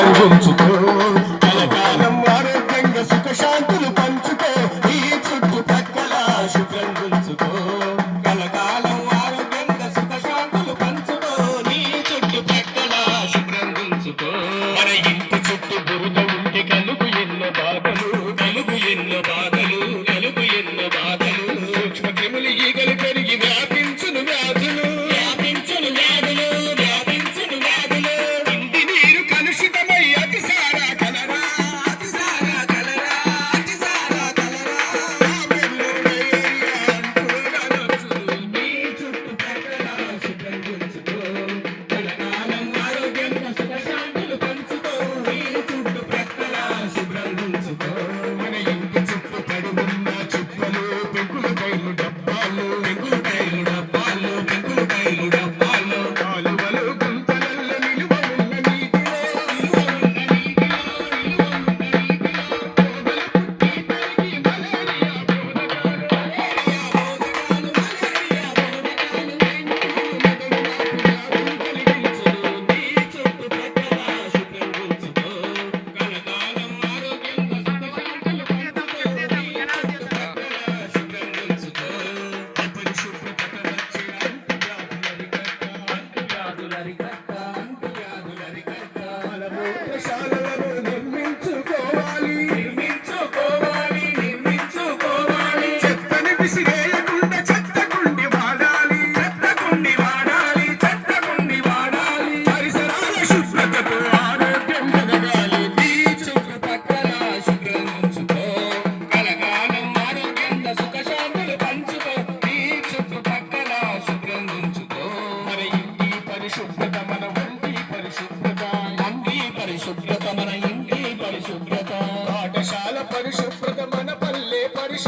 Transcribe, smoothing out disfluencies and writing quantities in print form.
శుభ్రం ఉంచుకో కలకాలం ఆరోగ్యంగా సుఖశాంతులు పంచుకో ఈ చుట్టుపక్కల శుభ్రం ఉంచుకో కలకాలం ఆరోగ్యంగా సుఖశాంతులు పంచుకో నీ చుట్టుపక్కల శుభ్రం ఉంచుకో మన ఇంటి చుట్టూ బురద ఉంటే కలుగు ఎన్నో బాధలు సూక్ష్మ క్రిములు ఈగలు పెరిగి వ్యాపించును వ్యాధులు ఇంటి నీరు కలుషితమై అతిసారా కలరా నీ చుట్టుపక్కల శుభ్రం ఉంచుకో కలకాలం ఆరోగ్యంగా సుఖశాంతులు పంచుకో నీ చుట్టుపక్కల శుభ్రం ఉంచుకో మన ఇంటి చుట్టూ పడుకున్న చుప్పలు పెంకులు కైలు డబ్బాలు కాలువలు గుంతలల్ల నిలువ ఉన్న నీటిలో మలమూత్రశాలలను నిర్మించుకోవాలి చెత్తని విసిరేయకుండా చెత్త కుండి వాడాలి పరిసరాల శుభ్రతతో ఆరోగ్యం పెరగాలి నీ చుట్టుపక్కల శుభ్రం ఉంచుకో కలకాలం ఆరోగ్యంగా సుఖశాంతులు పంచుకో నీ చుట్టుపక్కల శుభ్రం ఉంచుకో మన ఇంటి పరిశుభ్రత మన ఒంటి పరిశుభ్రత మన ఇంటి పరిశుభ్రత పాఠశాల పరిశుభ్రత మన పల్లె పరిశుభ్రత